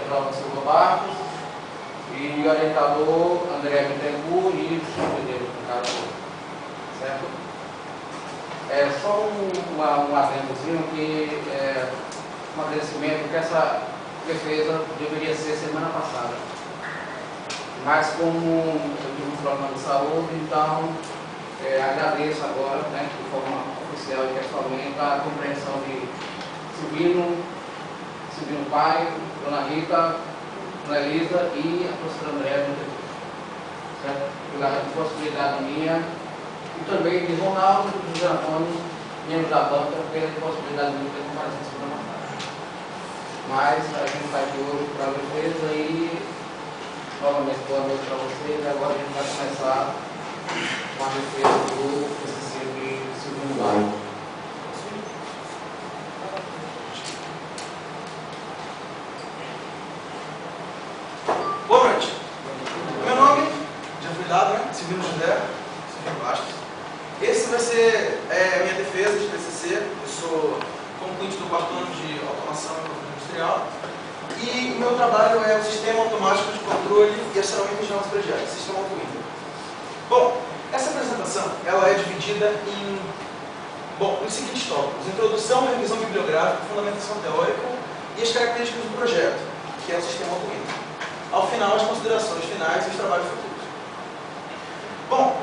João Silva Barros, e orientador André Bittencourt e Chico do cara, certo? Só um adendozinho que um agradecimento que essa defesa deveria ser semana passada. Mas como eu tive um problema de saúde, então agradeço agora, né, de forma oficial e pessoalmente, a compreensão de Silvino Pai, Dona Rita, Dona Elisa e a professora André, certo? Pela possibilidade minha, e também de Ronaldo e de José Antônio, membros da banca, pela possibilidade minha de comparecer semana passada. Mas a gente está aqui hoje para a defesa e novamente boa noite para vocês. Agora a gente vai começar com a defesa do PCC de Silvino Pai. Boa noite. Meu nome, já foi dado, né? Silvino José, Silvino Bastos. Esse vai ser a minha defesa de TCC. Eu sou concluinte do 4º ano de automação e controle industrial. E o meu trabalho é o sistema automático de controle e acionamento de novos projetos, sistema AutoWindow. Bom, essa apresentação ela é dividida em os seguintes tópicos: introdução, revisão bibliográfica, fundamentação teórica e as características do projeto, que é o sistema AutoWindow. Ao final, as considerações finais e os trabalhos futuros. Bom,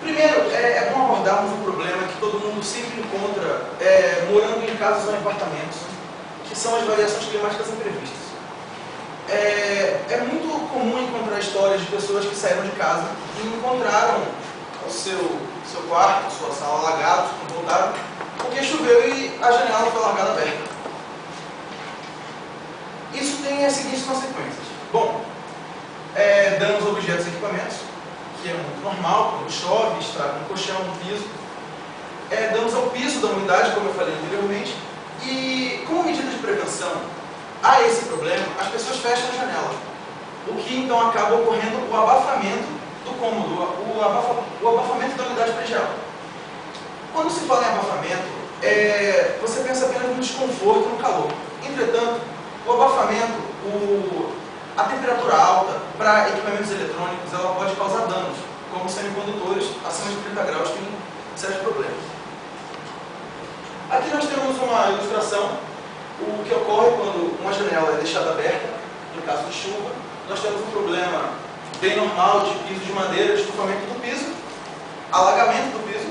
primeiro, é bom abordarmos um problema que todo mundo sempre encontra morando em casas ou em apartamentos, que são as variações climáticas imprevistas. É muito comum encontrar histórias de pessoas que saíram de casa e encontraram o seu quarto, sua sala alagados, quando voltaram, porque choveu e a janela foi largada aberta. Isso tem as seguintes consequências. Bom, danos a objetos e equipamentos, que é muito normal, quando chove, estraga um colchão, um piso. Danos ao piso da unidade, como eu falei anteriormente. E, como medida de prevenção a esse problema, as pessoas fecham a janela, o que então acaba ocorrendo o abafamento do cômodo, o abafamento da unidade predial. Quando se fala em abafamento, você pensa apenas no desconforto e no calor. Entretanto, o abafamento, a temperatura alta para equipamentos eletrônicos, ela pode causar danos, como semicondutores acima de 30 graus têm sérios problemas. Aqui nós temos uma ilustração, o que ocorre quando uma janela é deixada aberta, no caso de chuva. Nós temos um problema bem normal de piso de madeira, estufamento do piso, alagamento do piso,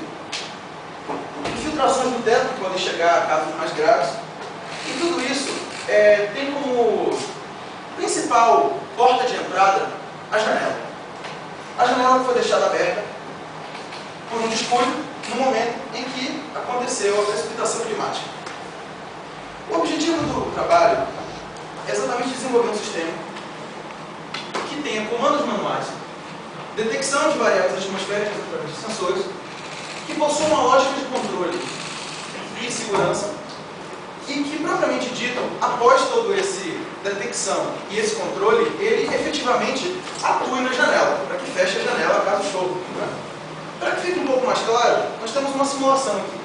infiltrações do teto que podem chegar a casos mais graves. E tudo isso tem como principal porta de entrada a janela. A janela foi deixada aberta por um descuido no momento em que aconteceu a precipitação climática. O objetivo do trabalho é exatamente desenvolver um sistema que tenha comandos manuais, detecção de variáveis atmosféricas através de sensores, que possua uma lógica de controle e segurança, e que, propriamente dito, após todo esse detecção e esse controle, ele efetivamente atue na janela, para que feche a janela caso chova. Né? Para que fique um pouco mais claro, nós temos uma simulação aqui.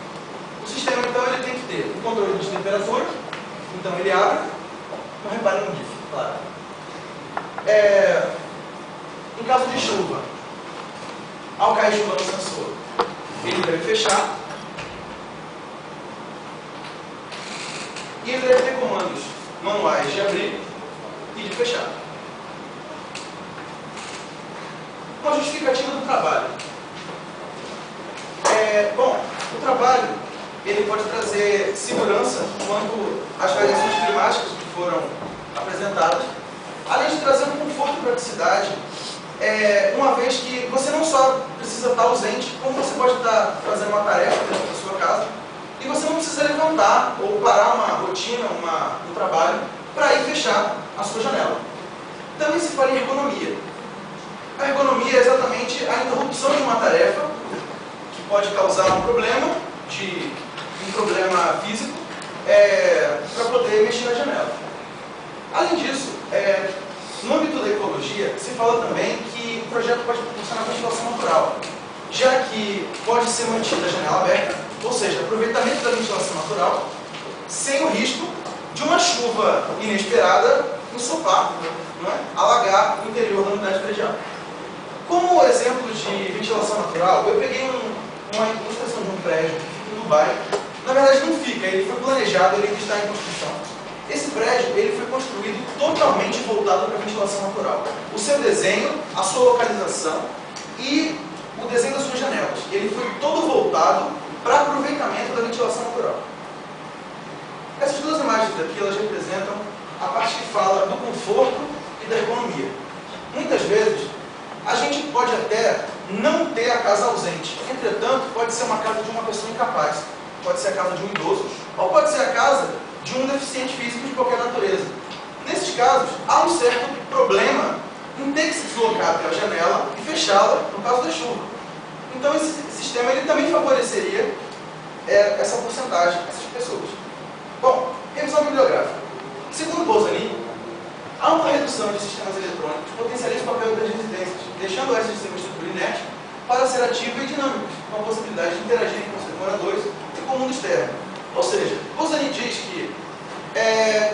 O sistema, então, ele tem que ter um controle de temperatura, então ele abre, não repare no GIF, claro. Em caso de chuva, ao cair chuva no sensor, ele deve fechar, e ele deve ter comandos manuais de abrir e de fechar. Uma justificativa do trabalho. Bom, o trabalho ele pode trazer segurança quanto às variações climáticas que foram apresentadas, além de trazer um conforto e praticidade, uma vez que você não só precisa estar ausente, como você pode estar fazendo uma tarefa dentro da sua casa, e você não precisa levantar ou parar uma rotina, um trabalho, para ir fechar a sua janela. Também se fala em ergonomia. A ergonomia é exatamente a interrupção de uma tarefa que pode causar um problema físico para poder mexer na janela. Além disso, no âmbito da ecologia, se fala também que o projeto pode proporcionar ventilação natural, já que pode ser mantida a janela aberta, ou seja, aproveitamento da ventilação natural, sem o risco de uma chuva inesperada ensopar, não é? Alagar o interior da unidade predial. Como exemplo de ventilação natural, eu peguei uma ilustração de um prédio que fica em Dubai. Na verdade não fica, ele foi planejado, ele está em construção. Esse prédio ele foi construído totalmente voltado para a ventilação natural. O seu desenho, a sua localização e o desenho das suas janelas. Ele foi todo voltado para aproveitamento da ventilação natural. Essas duas imagens aqui, elas representam a parte que fala do conforto e da economia. Muitas vezes, a gente pode até não ter a casa ausente. Entretanto, pode ser uma casa de uma pessoa incapaz. Pode ser a casa de um idoso. Ou pode ser a casa de um deficiente físico de qualquer natureza. Nesses casos, há um certo problema em ter que se deslocar até a janela e fechá-la no caso da chuva. Então, esse sistema ele também favoreceria essa porcentagem, essas pessoas. Bom, revisão bibliográfica. Segundo Bolzani, há uma redução de sistemas eletrônicos que potencializa o papel das residências, deixando essas de ser uma estrutura inerte para ser ativa e dinâmica, com a possibilidade de interagir com seus moradores e com o mundo externo. Ou seja, Bolzani diz que,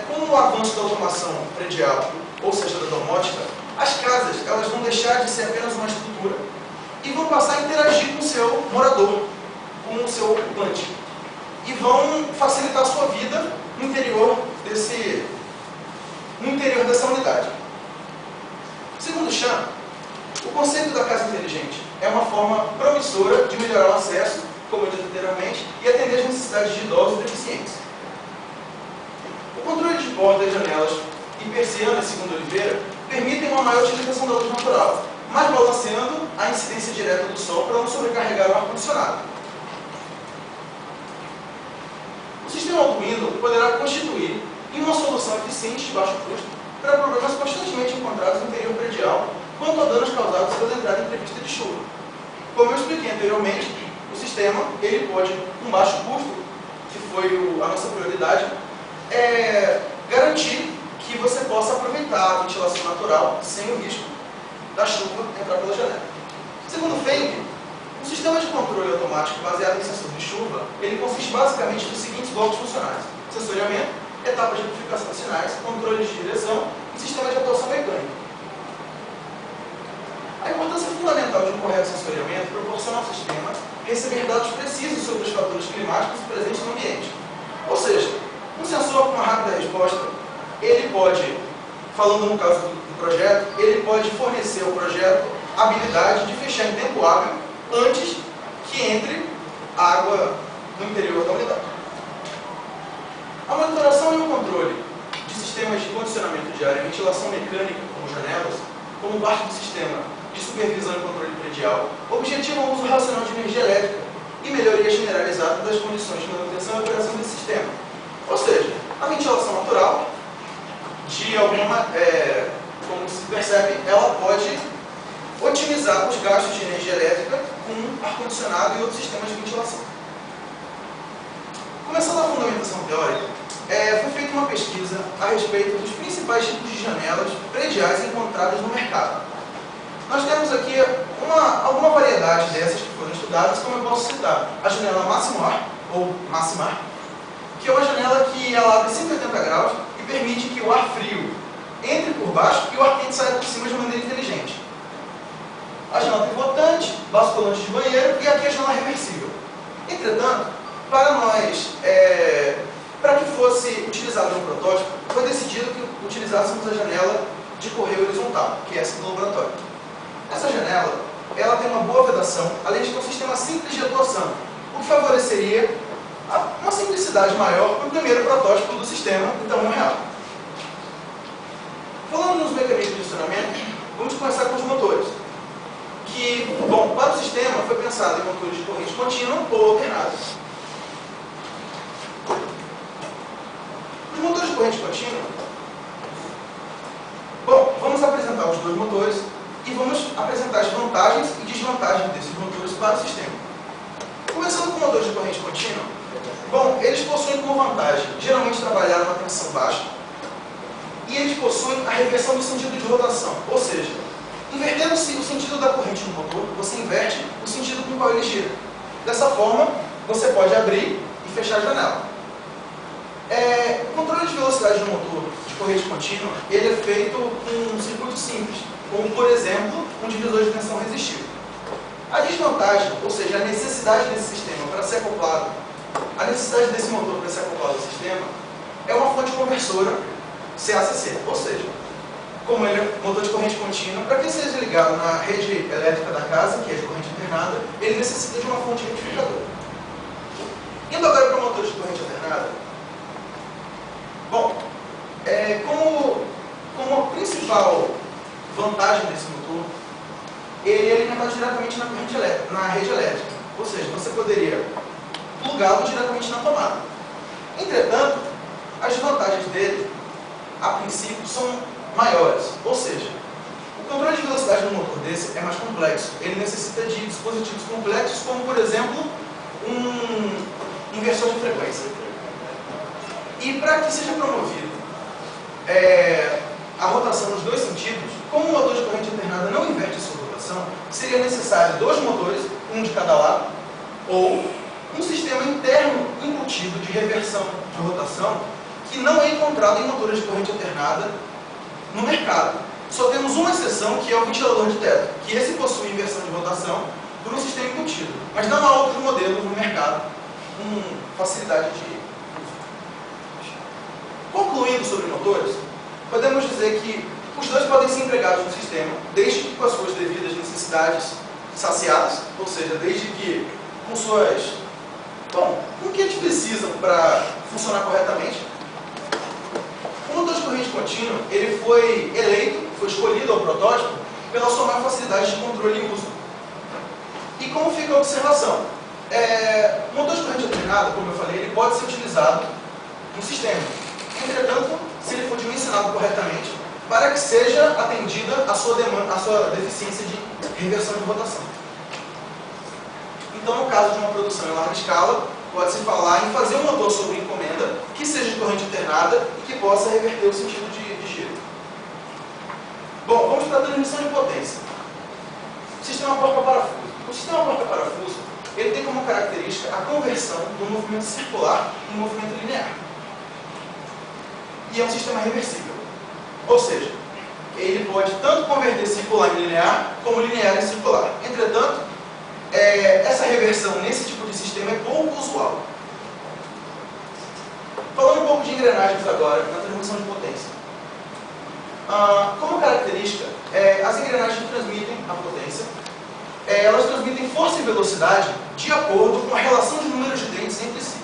com o avanço da automação predial, ou seja, da domótica, as casas elas vão deixar de ser apenas uma estrutura e vão passar a interagir com o seu morador, com o seu ocupante. E vão facilitar a sua vida no interior dessa unidade. Segundo Chan, o conceito da casa inteligente é uma forma promissora de melhorar o acesso, como eu disse anteriormente, e atender às necessidades de idosos e deficientes. O controle de portas e janelas e persianas, segundo Oliveira, permitem uma maior utilização da luz natural, mas balanceando a incidência direta do sol para não sobrecarregar o ar-condicionado. O sistema Arduino poderá constituir uma solução eficiente de baixo custo para problemas constantemente encontrados no interior predial quanto a danos causados pela entrada imprevista de chuva. Como eu expliquei anteriormente, o sistema ele pode, com baixo custo, que foi a nossa prioridade, garantir que você possa aproveitar a ventilação natural sem o risco da chuva entrar pela janela. Segundo Feng, o sistema de controle automático baseado em sensor de chuva, ele consiste basicamente nos seguintes blocos funcionais: sensoriamento, etapas de amplificação de sinais, controle de direção e sistema de atuação mecânica. A importância fundamental de um correto sensoriamento proporciona ao sistema receber dados precisos sobre os fatores climáticos presentes no ambiente. Ou seja, um sensor com uma rápida resposta, ele pode, falando no caso do projeto, ele pode fornecer ao projeto a habilidade de fechar em tempo hábil antes que entre água no interior da unidade. A monitoração e o controle de sistemas de condicionamento de ar e ventilação mecânica, como janelas, como parte do sistema de supervisão e controle predial, objetivam o uso racional de energia elétrica e melhoria generalizada das condições de manutenção e operação desse sistema. Ou seja, a ventilação natural, como se percebe, ela pode otimizar os gastos de energia elétrica com ar-condicionado e outros sistemas de ventilação. Começando a fundamentação teórica, foi feita uma pesquisa a respeito dos principais tipos de janelas prediais encontradas no mercado. Nós temos aqui alguma variedade dessas que foram estudadas, como eu posso citar a janela Maximar, ou Maximar, que é uma janela que ela abre 180 graus e permite que o ar frio entre por baixo e o ar quente saia por cima de maneira inteligente. A janela pivotante, basculante de banheiro e aqui a janela reversível. Entretanto, para que fosse utilizado no protótipo, foi decidido que utilizássemos a janela de correio horizontal, que é essa do laboratório. Essa janela, ela tem uma boa vedação, além de ter um sistema simples de atuação, o que favoreceria uma simplicidade maior para o primeiro protótipo do sistema em tamanho real. Falando nos mecanismos de funcionamento, vamos começar com os motores. Bom, para o sistema foi pensado em motores de corrente contínua ou alternada. Os motores de corrente contínua, bom, vamos apresentar os dois motores e vamos apresentar as vantagens e desvantagens desses motores para o sistema. Começando com motores de corrente contínua, bom, eles possuem como vantagem geralmente trabalhar numa tensão baixa e eles possuem a reversão do sentido de rotação, ou seja, invertendo-se o sentido da corrente no motor, você inverte o sentido com o qual ele gira. Dessa forma, você pode abrir e fechar a janela. O controle de velocidade do motor de corrente contínua, ele é feito com um circuito simples, como, por exemplo, um divisor de tensão resistivo. A desvantagem, ou seja, a necessidade desse sistema para ser acoplado, a necessidade desse motor para ser acoplado ao sistema, é uma fonte conversora CACC, ou seja, como ele é motor de corrente contínua, para que seja ligado na rede elétrica da casa, que é de corrente alternada, ele necessita de uma fonte retificadora. Indo agora para o motor de corrente alternada, bom, como a principal vantagem desse motor, ele é alimentado diretamente na corrente elétrica, na rede elétrica, ou seja, você poderia plugá-lo diretamente na tomada. Entretanto, as vantagens dele, a princípio, são maiores, ou seja, o controle de velocidade do motor desse é mais complexo. Ele necessita de dispositivos complexos, como, por exemplo, um inversor de frequência. E para que seja promovido a rotação nos dois sentidos, como o motor de corrente alternada não inverte a sua rotação, seria necessário dois motores, um de cada lado, ou um sistema interno embutido de reversão de rotação que não é encontrado em motores de corrente alternada no mercado. Só temos uma exceção, que é o ventilador de teto, que esse possui inversão de rotação por um sistema embutido, mas não há outros modelos no mercado com facilidade de uso. Concluindo sobre motores, podemos dizer que os dois podem ser empregados no sistema, desde que com as suas devidas necessidades saciadas, ou seja, desde que com suas... Bom, o que eles precisam para funcionar corretamente. O motor de corrente contínua, ele foi eleito, foi escolhido ao protótipo pela sua maior facilidade de controle e uso. E como fica a observação? O motor de corrente alternada, como eu falei, ele pode ser utilizado no sistema. Entretanto, se ele for dimensionado corretamente, para que seja atendida a sua demanda, a sua deficiência de reversão de rotação. Então, no caso de uma produção em larga escala, pode-se falar em fazer um motor sob encomenda que seja de corrente alternada e que possa reverter o sentido de giro. Bom, vamos para a transmissão de potência. Sistema porta-parafuso. O sistema porta-parafuso, ele tem como característica a conversão do movimento circular em movimento linear. E é um sistema reversível. Ou seja, ele pode tanto converter circular em linear, como linear em circular. Entretanto, essa reversão nesse tipo de sistema é pouco usual. Falando um pouco de engrenagens agora, na transmissão de potência. Como característica, as engrenagens transmitem a potência, elas transmitem força e velocidade de acordo com a relação de números de dentes entre si.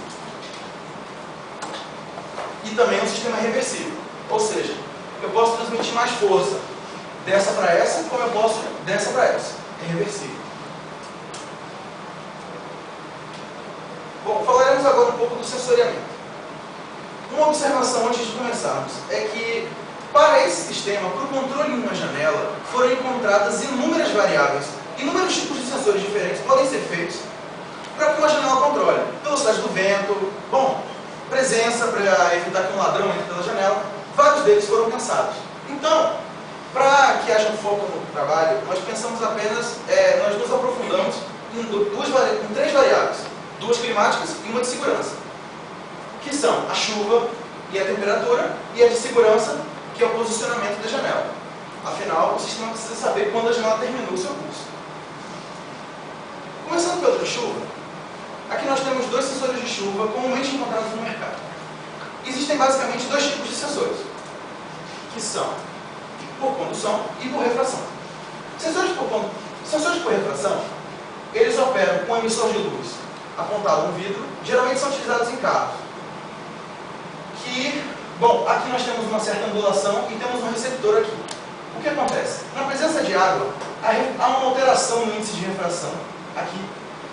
E também é um sistema reversível, ou seja, eu posso transmitir mais força dessa para essa, como eu posso dessa para essa. É reversível. Bom, falaremos agora um pouco do sensoriamento. Uma observação antes de começarmos é que, para esse sistema, para o controle em uma janela, foram encontradas inúmeras variáveis. Inúmeros tipos de sensores diferentes podem ser feitos para que uma janela controle. Velocidade do vento, bom, presença para evitar que um ladrão entre pela janela. Vários deles foram pensados. Então, para que haja um foco no trabalho, nós pensamos apenas, nós nos aprofundamos em três variáveis. Duas climáticas e uma de segurança, que são a chuva e a temperatura, e a de segurança, que é o posicionamento da janela. Afinal, o sistema precisa saber quando a janela terminou o seu curso. Começando pela de chuva, aqui nós temos dois sensores de chuva comumente encontrados no mercado. Existem basicamente dois tipos de sensores, que são por condução e por refração. Sensores por refração, eles operam com um emissor de luz apontado no vidro, geralmente são utilizados em carros. Bom, aqui nós temos uma certa angulação e temos um receptor aqui. O que acontece? Na presença de água, há uma alteração no índice de refração aqui.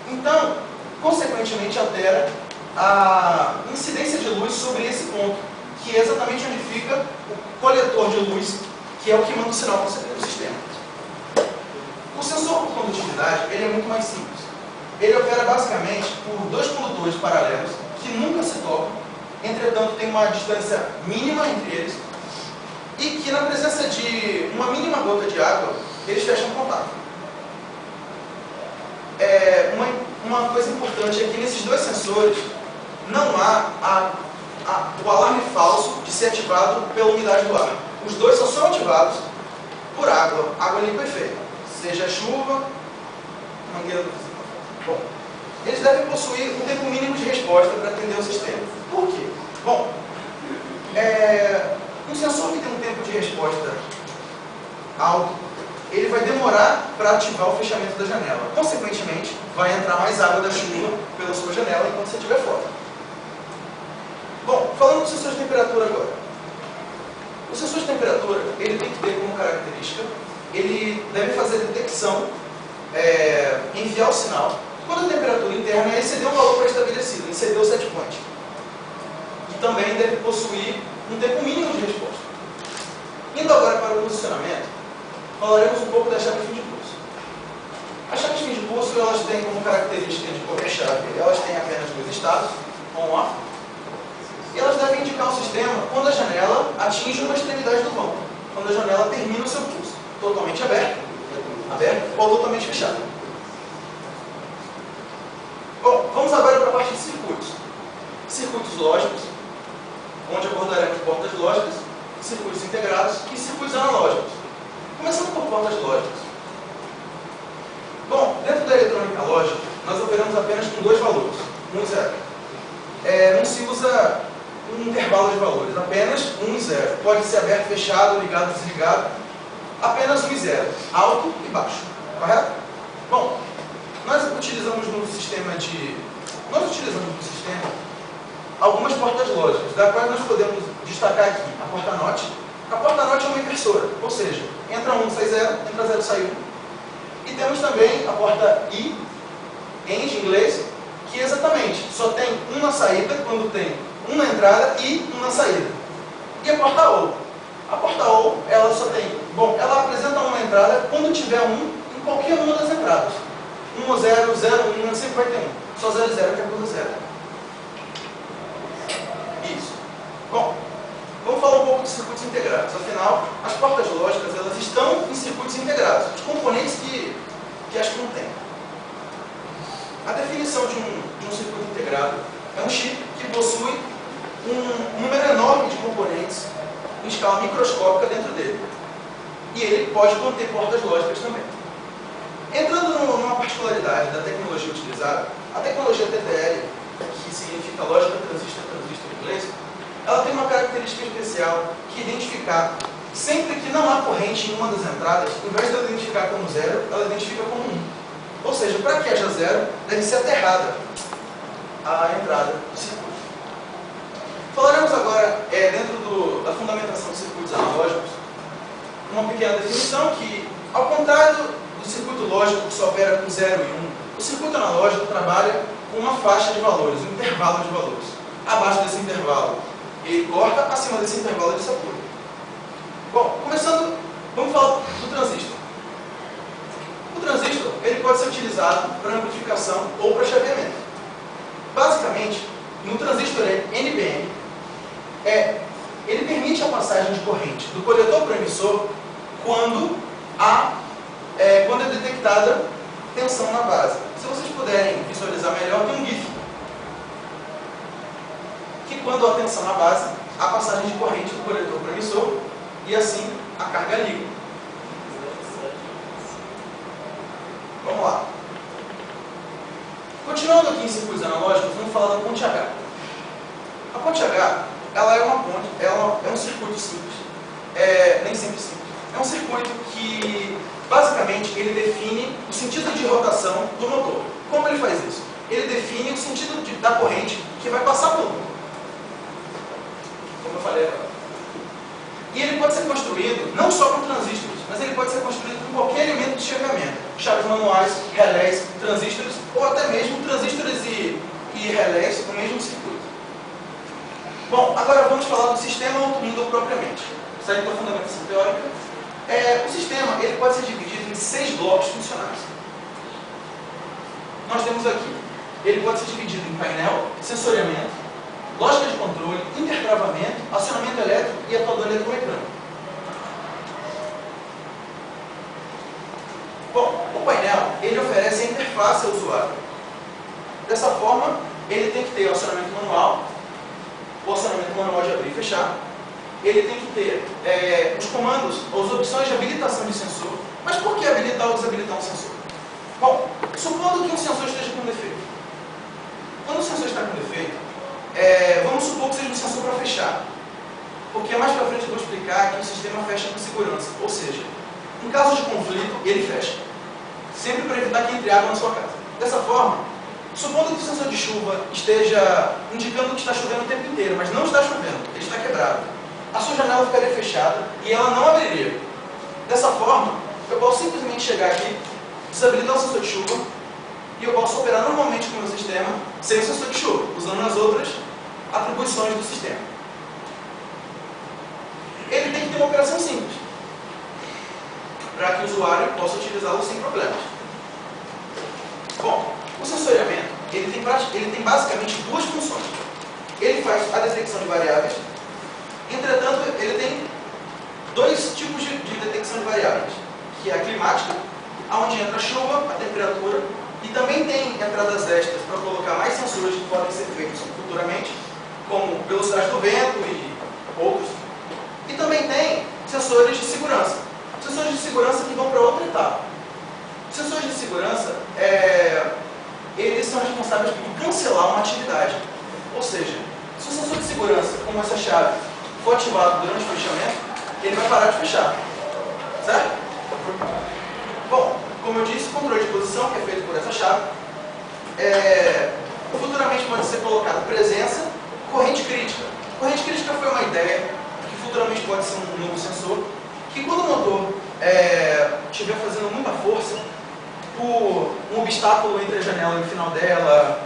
Então, consequentemente, altera a incidência de luz sobre esse ponto, que é exatamente onde fica o coletor de luz, que é o que manda o sinal para o sistema. O sensor por condutividade, ele é muito mais simples. Ele opera basicamente por dois condutores paralelos, que nunca se tocam, entretanto tem uma distância mínima entre eles, e que na presença de uma mínima gota de água, eles fecham contato. Uma coisa importante é que nesses dois sensores não há a o alarme falso de ser ativado pela umidade do ar. Os dois só são ativados por água limpa e feia. Seja chuva, mangueira. Bom, eles devem possuir um tempo mínimo de resposta para atender o sistema. Por quê? Bom, um sensor que tem um tempo de resposta alto, ele vai demorar para ativar o fechamento da janela. Consequentemente, vai entrar mais água da chuva pela sua janela enquanto você estiver fora. Bom, falando do sensor de temperatura agora. O sensor de temperatura, ele tem que ter como característica, ele deve fazer detecção, enviar o sinal. Quando a temperatura interna exceder um valor pré-estabelecido, exceder o set point. E também deve possuir um tempo mínimo de resposta. Indo agora para o posicionamento, falaremos um pouco das chaves de fim de pulso. As chaves de fim de pulso, elas têm como característica de qualquer chave, elas têm apenas dois estados, on-off, e elas devem indicar ao sistema quando a janela atinge uma extremidade do vão, quando a janela termina o seu pulso, totalmente aberto ou totalmente fechado. Bom, vamos agora para a parte de circuitos. Circuitos lógicos, onde abordaremos portas lógicas, circuitos integrados e circuitos analógicos. Começando por portas lógicas. Bom, dentro da eletrônica lógica, nós operamos apenas com dois valores, 1 e 0. Não se usa um intervalo de valores, apenas 1 e 0. Pode ser aberto, fechado, ligado, desligado. Apenas 1 e 0, alto e baixo, correto? Bom, nós utilizamos no sistema algumas portas lógicas, da qual nós podemos destacar aqui a porta NOT. A porta NOT é uma inversora, ou seja, entra 1, sai 0, entra 0, sai 1. E temos também a porta I, END em inglês, que exatamente só tem uma saída quando tem uma entrada e uma saída. E a porta OU. A porta OU, ela só tem, ela apresenta uma entrada quando tiver em qualquer uma das entradas. 1 ou 0, 0, 1, sempre vai ter 1. Só 0 e 0 que é coisa 0. Isso. Bom, vamos falar um pouco de circuitos integrados. Afinal, as portas lógicas, elas estão em circuitos integrados, os componentes que as contêm. A definição de um circuito integrado é um chip que possui um número enorme de componentes em escala microscópica dentro dele. E ele pode conter portas lógicas também. Entrando numa particularidade da tecnologia utilizada, a tecnologia TTL, que significa lógica transistor em inglês, ela tem uma característica especial que identificar, sempre que não há corrente em uma das entradas, em vez de ela identificar como 0, ela identifica como 1. Ou seja, para que haja 0, deve ser aterrada a entrada do circuito. Falaremos agora, dentro da fundamentação de circuitos analógicos, uma pequena definição que, ao contrário do circuito lógico que só opera com 0 e 1, o circuito analógico trabalha com uma faixa de valores, um intervalo de valores. Abaixo desse intervalo, ele corta, acima desse intervalo, ele satura. Bom, começando, vamos falar do transistor. O transistor, ele pode ser utilizado para amplificação ou para chaveamento. Basicamente, no transistor NPN, ele permite a passagem de corrente do coletor para o emissor quando é detectada tensão na base. Se vocês puderem visualizar melhor, tem um GIF. Que quando há tensão na base, há passagem de corrente do coletor para o emissor e assim a carga liga. Vamos lá. Continuando aqui em circuitos analógicos, vamos falar da ponte H. A ponte H, ela é uma ponte, é um circuito simples, nem sempre simples. É um circuito que, basicamente, ele define o sentido de rotação do motor. Como ele faz isso? Ele define o sentido da corrente que vai passar pelo motor. Como eu falei agora. E ele pode ser construído não só com transistores, mas ele pode ser construído com qualquer elemento de chaveamento. Chaves manuais, relés, transistores, ou até mesmo transistores e relés no mesmo circuito. Bom, agora vamos falar do sistema auto-window propriamente. Saindo da fundamentação teórica, o sistema ele pode ser dividido em 6 blocos funcionais. Nós temos aqui, ele pode ser dividido em painel, sensoriamento, lógica de controle, intertravamento, acionamento elétrico e atuador eletromecânico. Bom, o painel ele oferece a interface ao usuário. Dessa forma, ele tem que ter acionamento manual, o acionamento manual de abrir e fechar. Ele tem que ter os comandos, as opções de habilitação de sensor. Mas por que habilitar ou desabilitar um sensor? Bom, supondo que um sensor esteja com defeito. Quando o sensor está com defeito, vamos supor que seja um sensor para fechar. Porque mais para frente eu vou explicar que o sistema fecha com segurança. Ou seja, em caso de conflito, ele fecha. Sempre para evitar que entre água na sua casa. Dessa forma, supondo que o sensor de chuva esteja indicando que está chovendo o tempo inteiro, mas não está chovendo, ele está quebrado. A sua janela ficaria fechada e ela não abriria. Dessa forma, eu posso simplesmente chegar aqui, desabilitar o sensor de chuva e eu posso operar normalmente com o meu sistema sem o sensor de chuva, usando as outras atribuições do sistema. Ele tem que ter uma operação simples, para que o usuário possa utilizá-lo sem problemas. Bom, o sensoriamento ele tem basicamente duas funções. Ele faz a detecção de variáveis, entretanto, ele tem dois tipos de detecção de variáveis, que é a climática, onde entra a chuva, a temperatura, e também tem entradas extras para colocar mais sensores que podem ser feitos futuramente, como velocidade do vento e outros. E também tem sensores de segurança. Sensores de segurança que vão para outra etapa. Os sensores de segurança, eles são responsáveis por cancelar uma atividade. Ou seja, se o sensor de segurança, como essa chave, for ativado durante o fechamento, ele vai parar de fechar. Certo? Bom, como eu disse, o controle de posição, que é feito por essa chave, futuramente pode ser colocado presença, corrente crítica. Corrente crítica foi uma ideia que futuramente pode ser um novo sensor, que quando o motor estiver fazendo muita força, por um obstáculo entre a janela e o final dela,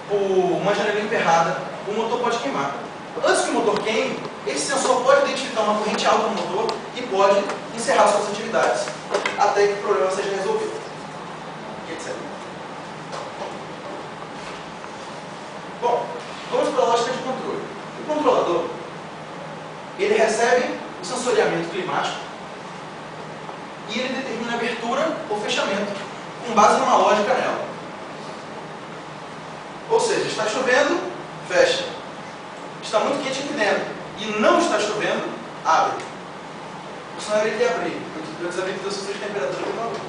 por uma janela emperrada, o motor pode queimar. Antes que o motor queime, esse sensor pode identificar uma corrente alta no motor e pode encerrar suas atividades até que o problema seja resolvido. Etc. Bom, vamos para a lógica de controle. O controlador, ele recebe o sensoriamento climático e ele determina a abertura ou fechamento com base numa lógica nela. Ou seja, está chovendo, fecha. Está muito quente aqui dentro e não está chovendo, abre. O sinal ele quer abrir. Eu desabilito o sensor de temperatura que não abre.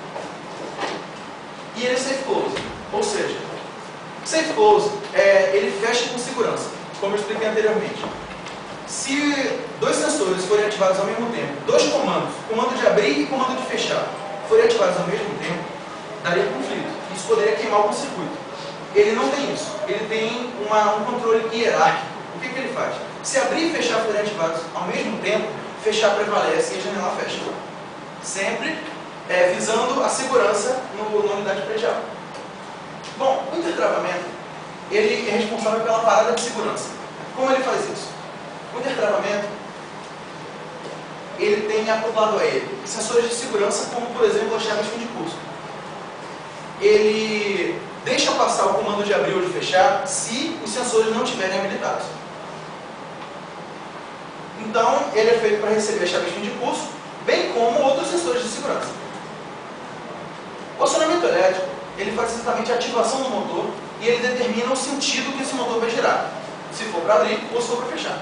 E ele é safe close. Ou seja, safe close, ele fecha com segurança, como eu expliquei anteriormente. Se dois sensores forem ativados ao mesmo tempo, dois comandos, comando de abrir e comando de fechar, forem ativados ao mesmo tempo, daria conflito. Isso poderia queimar algum circuito. Ele não tem isso. Ele tem um controle hierárquico. O que ele faz? Se abrir e fechar forem ativados ao mesmo tempo, fechar prevalece e a janela fecha. Sempre visando a segurança na unidade predial. Bom, o intertravamento, ele é responsável pela parada de segurança. Como ele faz isso? O intertravamento, ele tem acoplado a ele sensores de segurança, como por exemplo as chaves fim de curso. Ele deixa passar o comando de abrir ou de fechar se os sensores não estiverem habilitados. Então, ele é feito para receber as chaves fim de curso, bem como outros sensores de segurança. O acionamento elétrico, ele faz exatamente a ativação do motor e ele determina o sentido que esse motor vai girar, se for para abrir ou se for para fechar.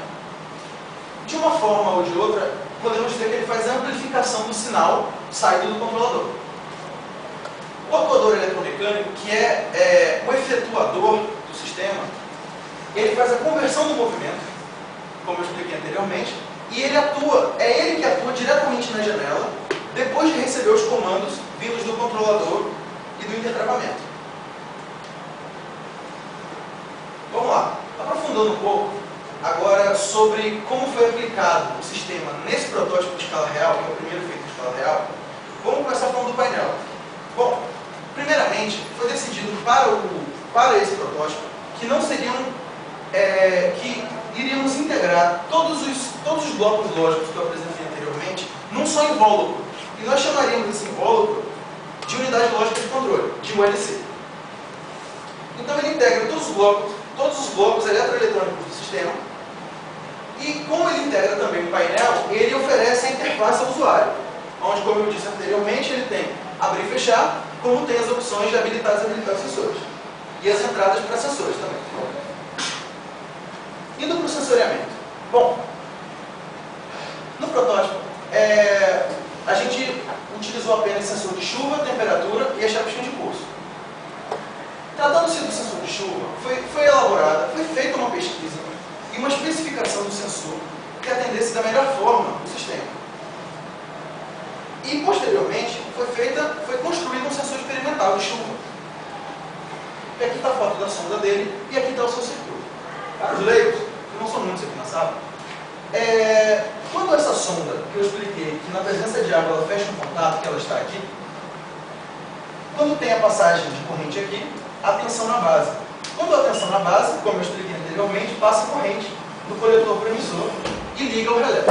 De uma forma ou de outra, podemos dizer que ele faz a amplificação do sinal saído do controlador. O atuador eletromecânico, que é o efetuador do sistema, ele faz a conversão do movimento, como eu expliquei anteriormente, e ele que atua diretamente na janela, depois de receber os comandos vindos do controlador e do intertravamento. Vamos lá, aprofundando um pouco agora sobre como foi aplicado o sistema nesse protótipo de escala real, que é o primeiro feito de escala real. Vamos começar falando do painel. Bom, primeiramente, foi decidido para esse protótipo que não seriam, que iríamos integrar todos os blocos lógicos que eu apresentei anteriormente num só invólucro. E nós chamaríamos esse invólucro de unidade lógica de controle, de ULC. Então ele integra todos os blocos eletroeletrônicos do sistema. E como ele integra também o painel, ele oferece a interface ao usuário, onde, como eu disse anteriormente, ele tem abrir e fechar, como tem as opções de habilitar e desabilitar sensores. E as entradas para sensores também. Indo para o sensoriamento. Bom, no protótipo, a gente utilizou apenas sensor de chuva, temperatura e as chaves fim de curso. Tratando-se do sensor de chuva, foi elaborada, foi feita uma pesquisa e uma especificação do sensor que atendesse da melhor forma o sistema. E, posteriormente, foi construído um sensor experimental de chuva. E aqui está a foto da sonda dele e aqui está o seu circuito. Para os leigos, que não são muitos aqui na sala, quando essa sonda, que eu expliquei, que na presença de água ela fecha um contato, que ela está aqui, quando tem a passagem de corrente aqui, a tensão na base. Quando a tensão na base, como eu expliquei anteriormente, passa a corrente do coletor para o emissor e liga o relé.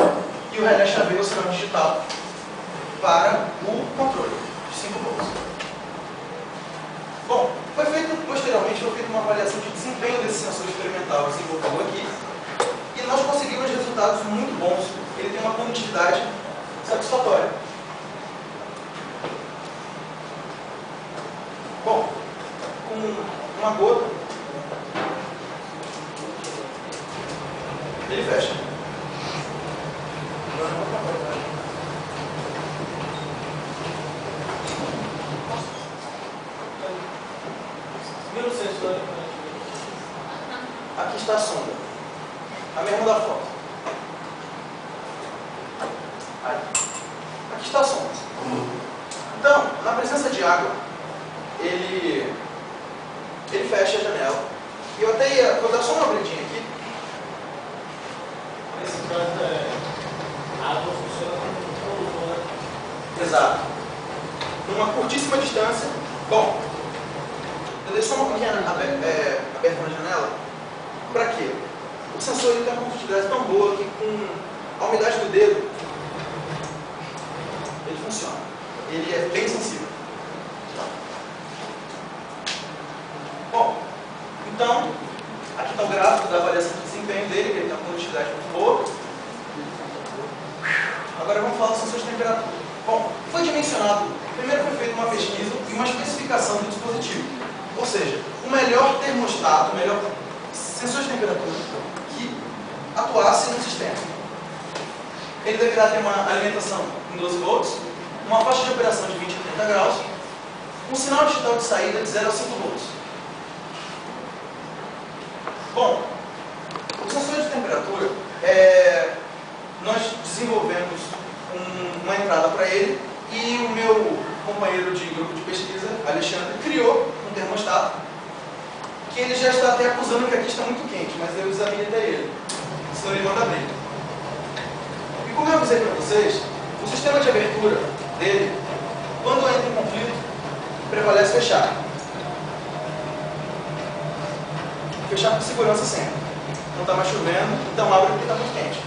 E o relé chaveia o sinal digital para o controle de 5 volts. Bom, posteriormente foi feita uma avaliação de desempenho desse sensor experimental desenvolvido aqui e nós conseguimos resultados muito bons. Ele tem uma condutividade satisfatória. Bom, com uma gota, ele fecha. Aqui está a sonda. A mesma da foto. Aí. Aqui está a sonda. Então, na presença de água, ele fecha a janela. E eu até vou dar só uma abridinha aqui. Nesse caso, a água funciona como um pulmão, né? Exato. Numa curtíssima distância. Bom, eu deixo só uma pequena aberta na janela. Para quê? O sensor tem uma condutividade tão boa que com a umidade do dedo, ele funciona. Ele é bem sensível. Bom, então, aqui está o gráfico da avaliação de desempenho dele, que ele tem uma condutividade muito boa. Agora vamos falar do sensor de temperatura. Bom, foi dimensionado, primeiro foi feita uma pesquisa e uma especificação do dispositivo. Ou seja, o melhor termostato, o melhor sensor de temperatura que atuasse no sistema. Ele deverá ter uma alimentação em 12 volts, uma faixa de operação de 20 a 30 graus, um sinal digital de saída de 0 a 5 volts. Bom, o sensor de temperatura, nós desenvolvemos uma entrada para ele e o meu companheiro de grupo de pesquisa, Alexandre, criou um termostato que ele já está até acusando que aqui está muito quente, mas eu desabilitei ele, senão ele manda abrir. E como eu avisei para vocês, o sistema de abertura dele, quando entra em conflito, prevalece fechar. Fechar com segurança sempre. Não está mais chovendo, então abre porque está muito quente.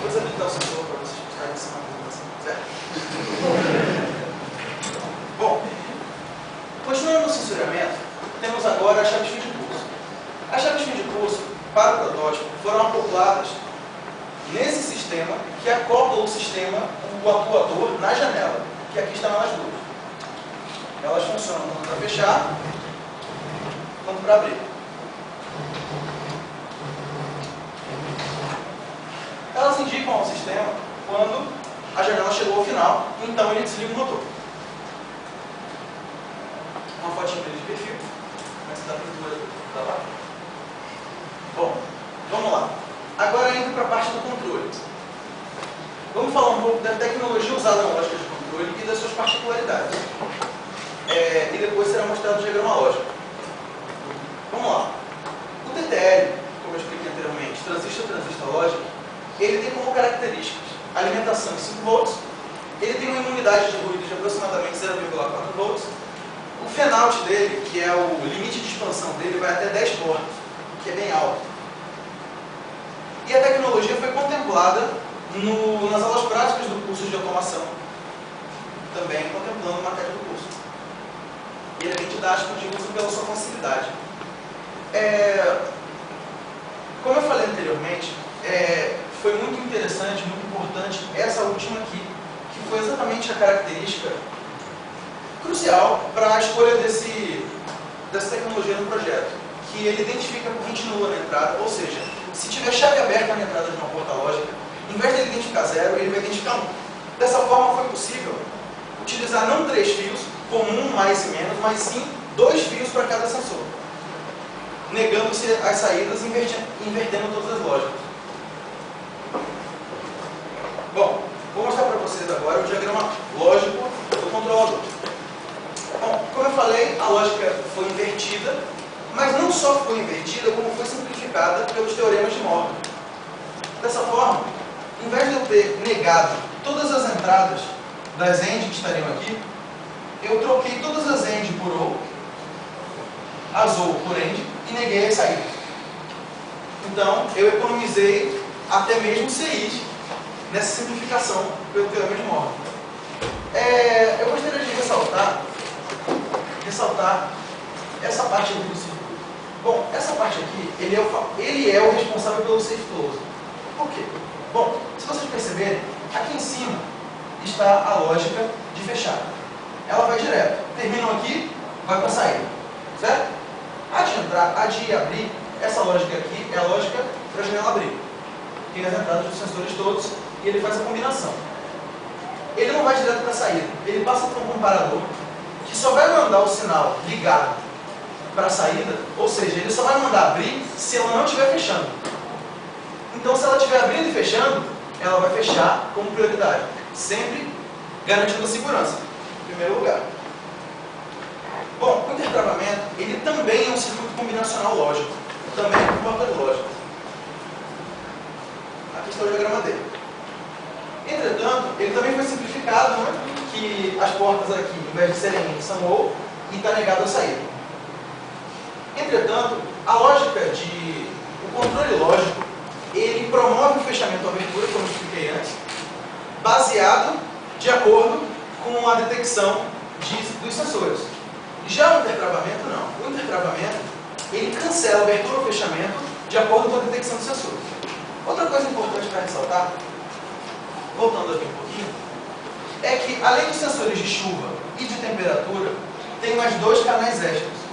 Vou desabilitar o sensor para vocês prestarem atenção na apresentação, certo? Bom, continuando no sensoriamento, temos agora as chaves fim de curso. As chaves fim de curso, para o protótipo, foram acopladas nesse sistema que acopla o sistema, o atuador, na janela, que aqui está nas duas. Elas funcionam tanto para fechar, quanto para abrir. Elas indicam ao sistema quando a janela chegou ao final, então ele desliga o motor. Uma fotinha dele de perfil, mas dá pintura da lá. Bom, vamos lá. Agora entra para a parte do controle. Vamos falar um pouco da tecnologia usada na lógica de controle e das suas particularidades. E depois será mostrado o diagrama lógico. Vamos lá. O TTL, como eu expliquei anteriormente, transistor lógico, ele tem como características a alimentação em 5 volts, ele tem uma imunidade de ruído de aproximadamente 0,4 volts, o Fanout dele, que é o limite de expansão dele, vai até 10 volts, que é bem alto. E a tecnologia foi contemplada nas aulas práticas do curso de automação, também contemplando matéria do curso. E ele é bem didático de uso pela sua facilidade. Como eu falei anteriormente, foi muito interessante, muito importante essa última aqui, que foi exatamente a característica crucial para a escolha dessa dessa tecnologia no projeto, que ele identifica a corrente nula na entrada, ou seja, se tiver chave aberta na entrada de uma porta lógica, em vez de ele identificar 0, ele vai identificar 1. Dessa forma foi possível utilizar não 3 fios, comum, mais e menos, mas sim 2 fios para cada sensor, negando-se as saídas e invertendo todas as lógicas. Bom, vou mostrar para vocês agora o diagrama lógico do controlador. Bom, como eu falei, a lógica foi invertida, mas não só foi invertida, como foi simplificada pelos teoremas de Morgan. Dessa forma, em vez de eu ter negado todas as entradas das AND que estariam aqui, eu troquei todas as AND por OR, as OR por AND, e neguei as saídas. Então, eu economizei até mesmo CIs nessa simplificação pelo teorema de Morgan. Eu gostaria de ressaltar essa parte aqui do circuito. Bom, essa parte aqui, ele é o responsável pelo safe close. Por quê? Bom, se vocês perceberem, aqui em cima está a lógica de fechar. Ela vai direto. Terminam aqui, vai para a saída. Certo? A de abrir, essa lógica aqui é a lógica para a janela abrir. Tem as entradas dos sensores todos e ele faz a combinação. Ele não vai direto para a saída. Ele passa por um comparador que só vai mandar o sinal ligado para a saída, ou seja, ele só vai mandar abrir se ela não estiver fechando. Então, se ela estiver abrindo e fechando, ela vai fechar como prioridade, sempre garantindo a segurança, em primeiro lugar. Bom, o intertravamento, ele também é um circuito combinacional lógico, também é um porta lógico. Aqui está o diagrama dele. Entretanto, ele também foi simplificado, né, que as portas aqui, em vez de serem IN, são OR, e está negado a saída. Entretanto, o controle lógico, ele promove o fechamento ou abertura, como eu expliquei antes, baseado de acordo com a detecção dos sensores. Já o intertravamento, não. O intertravamento, ele cancela a abertura ou fechamento de acordo com a detecção dos sensores. Outra coisa importante para ressaltar, voltando aqui um pouquinho, é que além dos sensores de chuva e de temperatura, tem mais 2 canais extras,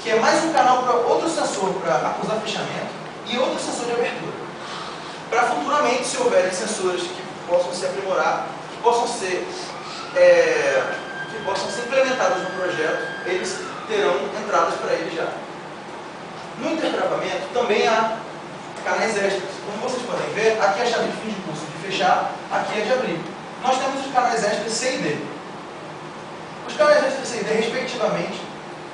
que é mais um canal para outro sensor para acusar fechamento e outro sensor de abertura. Para futuramente, se houverem sensores que possam se aprimorar, que possam ser implementados no projeto, eles terão entradas para ele já. No intertravamento também há canais extras. Como vocês podem ver, aqui é a chave de fim de curso de fechar, aqui é de abrir. Nós temos os canais extras C e D. Os canais extras C e D, respectivamente,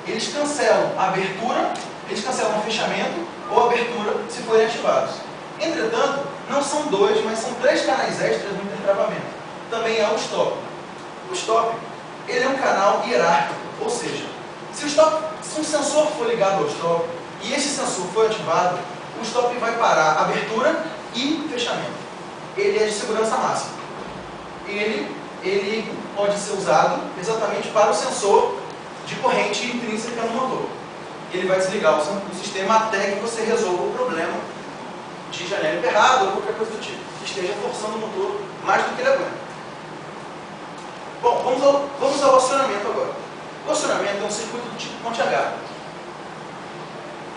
eles cancelam a abertura, eles cancelam o fechamento ou a abertura se forem ativados. Entretanto, não são 2, mas são 3 canais extras no intertravamento. Também há o stop. O stop, ele é um canal hierárquico, ou seja, se um sensor for ligado ao stop e esse sensor for ativado, o stop vai parar abertura e fechamento. Ele é de segurança máxima. Ele pode ser usado exatamente para o sensor de corrente intrínseca no motor. Ele vai desligar o sistema até que você resolva o problema de janela emperrada ou qualquer coisa do tipo, que esteja forçando o motor mais do que ele aguenta. Bom, vamos ao acionamento agora. O acionamento é um circuito do tipo ponte H.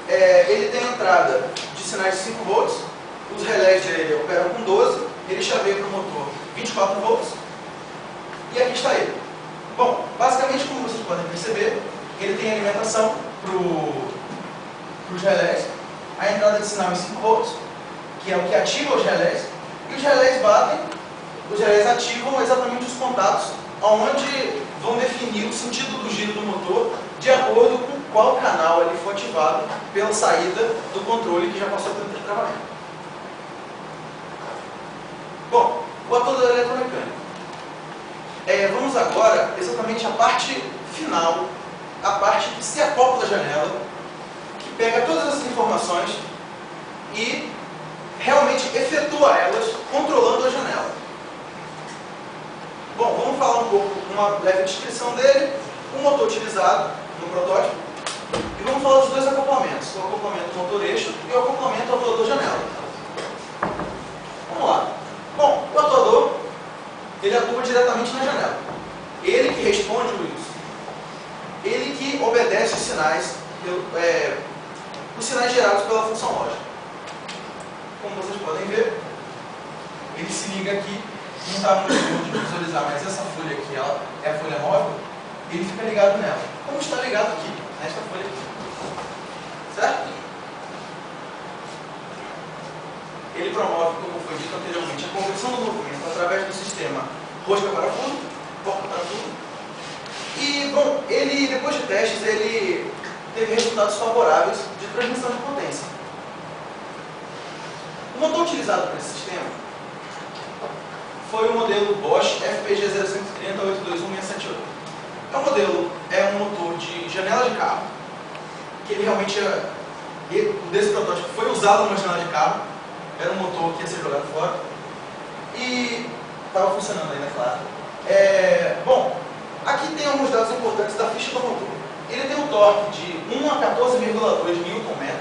Ele tem entrada de sinais de 5 volts, os relés dele operam com 12, ele chaveia para o motor 24 volts, e aqui está ele. Bom, basicamente, como vocês podem perceber, ele tem alimentação para os relés, a entrada de sinal em 5 volts, que é o que ativa os relés, e os relés batem, os relés ativam exatamente os contatos, onde vão definir o sentido do giro do motor de acordo com qual canal ele foi ativado pela saída do controle que já passou pelo intertravamento. Bom, o atodador eletromecânico. Vamos agora exatamente à parte final, a parte que se acopla da janela, que pega todas essas informações e realmente efetua elas controlando a janela. Bom, vamos falar um pouco, uma leve descrição dele, o motor utilizado no protótipo, e vamos falar dos 2 acoplamentos, o acoplamento motor-eixo e o acoplamento atuador-janela. Vamos lá. Bom, o atuador, ele atua diretamente na janela. Ele que responde o uso. Ele que obedece os sinais gerados pela função lógica. Como vocês podem ver, ele se liga aqui, não está muito bom de visualizar, mas essa folha aqui ela é a folha móvel, ele fica ligado nela. Como está ligado aqui, nesta folha aqui. Certo? Ele promove, como foi dito anteriormente, a conversão do movimento através do sistema rosca-parafuso, porta-parafuso. E, bom, ele, depois de testes, ele teve resultados favoráveis de transmissão de potência. O motor utilizado para esse sistema foi o modelo Bosch FPG 0130 821678. É um modelo, é um motor de janela de carro, que ele realmente, desse protótipo, foi usado numa janela de carro, era um motor que ia ser jogado fora, e estava funcionando ainda, claro. Bom, aqui tem alguns dados importantes da ficha do motor. Ele tem um torque de 1 a 14,2 Nm.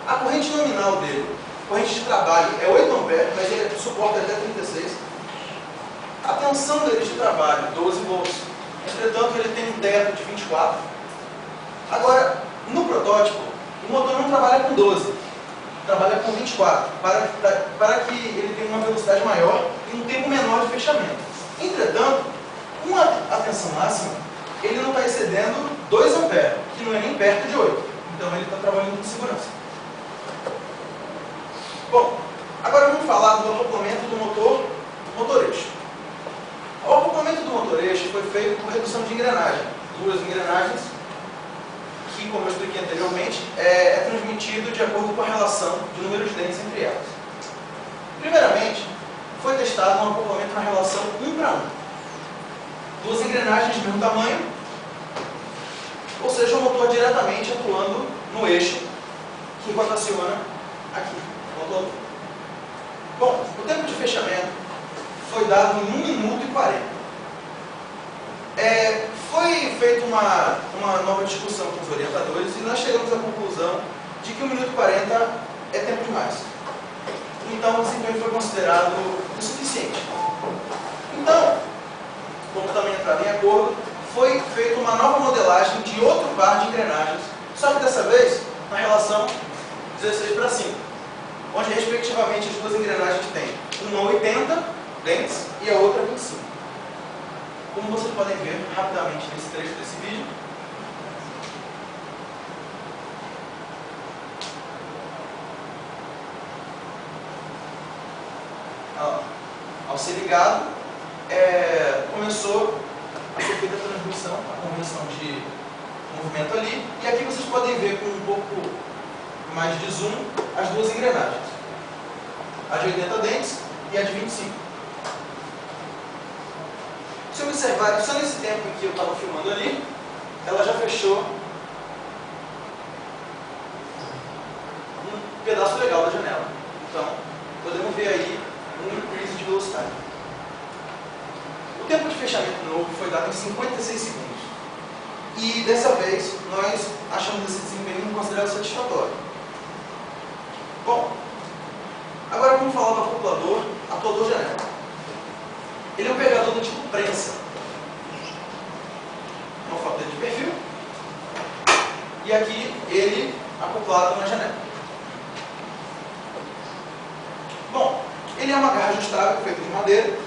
A corrente nominal dele, corrente de trabalho, é 8 A, mas ele suporta até 36. A tensão dele de trabalho, 12 volts. Entretanto, ele tem um teto de 24. Agora, no protótipo, o motor não trabalha com 12, trabalha com 24, para que ele tenha uma velocidade maior e um tempo menor de fechamento. Entretanto, com a tensão máxima, ele não está excedendo 2 A, que não é nem perto de 8. Então, ele está trabalhando com segurança. Bom, agora vamos falar do acoplamento do motor-eixo. O acoplamento do motor-eixo foi feito por redução de engrenagem. Duas engrenagens que, como eu expliquei anteriormente, é transmitido de acordo com a relação de número de dentes entre elas. Primeiramente, foi testado um acoplamento na relação 1 para 1. Duas engrenagens de mesmo tamanho, ou seja, o motor diretamente atuando no eixo que rotaciona aqui. Bom, o tempo de fechamento foi dado em 1 minuto e 40. Foi feita uma nova discussão com os orientadores e nós chegamos à conclusão de que 1 minuto e 40 é tempo demais. Então, o desempenho foi considerado o suficiente. Então, como também entrava em acordo, foi feita uma nova modelagem de outro par de engrenagens, só que dessa vez na relação 16 para 5, onde respectivamente as duas engrenagens têm uma 80 dentes e a outra 25. Como vocês podem ver rapidamente nesse trecho desse vídeo, ao ser ligado, começou a ser feita a transmissão, a conversão de movimento ali, e aqui vocês podem ver com um pouco mais de zoom as duas engrenagens, a de 80 dentes e a de 25. Se observarem, só nesse tempo em que eu estava filmando ali, ela já fechou um pedaço legal da janela. Então, podemos ver aí um increase de velocidade. O tempo de fechamento novo foi dado em 56 segundos. E dessa vez, nós achamos esse desempenho considerado satisfatório. Bom, agora vamos falar do acoplador atuador janela. Ele é um pegador do tipo prensa. Uma foto dele de perfil. E aqui ele acoplado na janela. Bom, ele é uma garra ajustável feita de madeira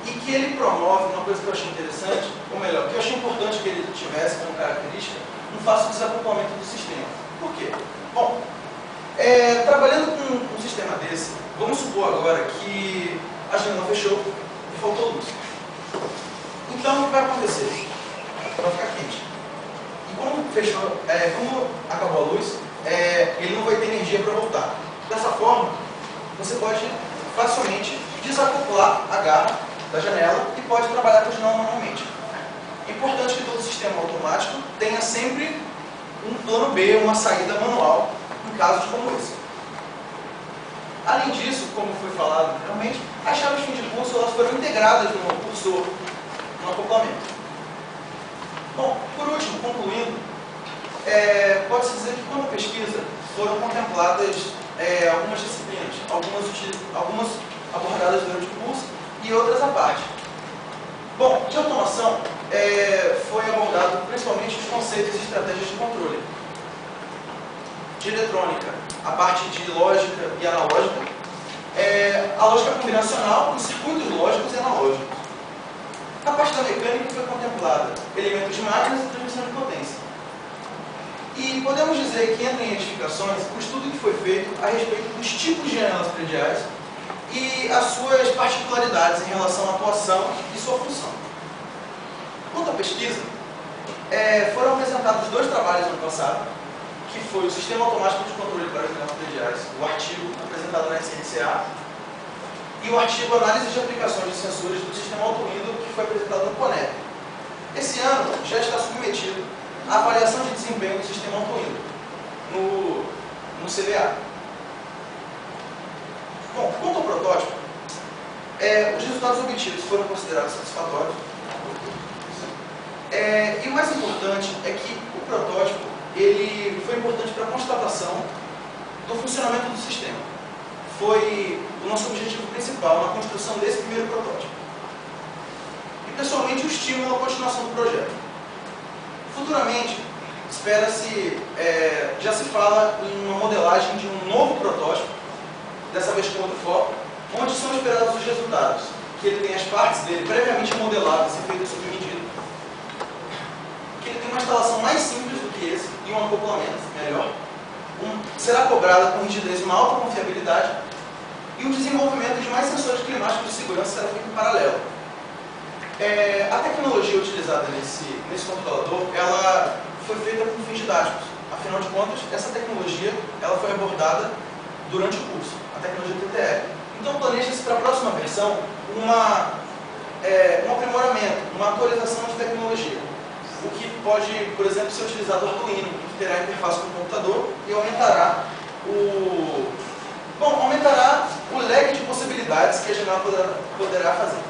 e que ele promove uma coisa que eu achei interessante, ou melhor, que eu achei importante que ele tivesse como característica, um fácil desacoplamento do sistema. Por quê? Bom, trabalhando com um sistema desse, vamos supor agora que a janela fechou e faltou luz. Então, o que vai acontecer? Vai ficar quente. E como fechou, como acabou a luz, ele não vai ter energia para voltar. Dessa forma, você pode facilmente desacoplar a garra da janela e pode trabalhar com a janela normalmente. É importante que todo sistema automático tenha sempre um plano B, uma saída manual, em casos como esse. Além disso, como foi falado anteriormente, as chaves fim de pulso elas foram integradas no cursor, no acoplamento. Bom, por último, concluindo, pode-se dizer que quando pesquisa foram contempladas algumas disciplinas, algumas abordadas durante o curso e outras à parte. Bom, de automação foi abordado principalmente os conceitos e estratégias de controle. de eletrônica, a parte de lógica e analógica, a lógica combinacional, os circuitos lógicos e analógicos. Na parte da mecânica foi contemplada elementos de máquinas e transmissão de potência. E podemos dizer que entra em edificações o estudo que foi feito a respeito dos tipos de janelas prediais e as suas particularidades em relação à atuação e sua função. Quanto à pesquisa, foram apresentados 2 trabalhos no ano passado, que foi o Sistema Automático de Controle para as Janelas Prediais, o artigo apresentado na SNCA, e o artigo Análise de Aplicações de Sensores do Sistema Autoindo, que foi apresentado no CONEP. Esse ano já está submetido à avaliação de desempenho do Sistema Autoindo, no CBA. Bom, quanto ao protótipo, os resultados obtidos foram considerados satisfatórios. E o mais importante é que o protótipo ele foi importante para a constatação do funcionamento do sistema. Foi o nosso objetivo principal na construção desse primeiro protótipo. E, pessoalmente, o estímulo à continuação do projeto. Futuramente, espera-se, já se fala em uma modelagem de um novo protótipo, dessa vez com outro foco, onde são esperados os resultados, que ele tem as partes dele previamente modeladas e feitas sob medida, que ele tem uma instalação mais simples do que esse e um acoplamento melhor, será cobrada com rigidez e uma alta confiabilidade, e o desenvolvimento de mais sensores climáticos de segurança será feito em paralelo. A tecnologia utilizada nesse controlador, ela foi feita com fins didáticos. Afinal de contas, essa tecnologia ela foi abordada durante o curso, a tecnologia TTL. Então, planeja-se para a próxima versão um aprimoramento, uma atualização de tecnologia. O que pode, por exemplo, ser utilizado o Arduino, que terá interface com o computador e aumentará o leque de possibilidades que a janela poderá fazer.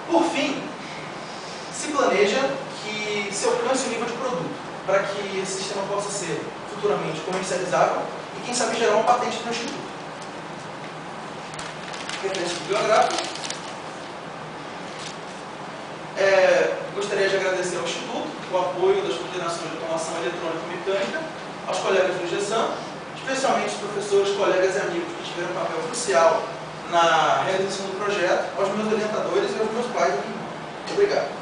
Por fim, se planeja que se alcance o nível de produto, para que esse sistema possa ser futuramente comercializável e, quem sabe, gerar uma patente no Instituto. Referência bibliográfica. Gostaria de agradecer ao Instituto o apoio das coordenações de automação eletrônica e mecânica, aos colegas do GESAM, especialmente os professores, colegas e amigos que tiveram um papel crucial na realização do projeto, aos meus orientadores e aos meus pais e irmãos. Obrigado.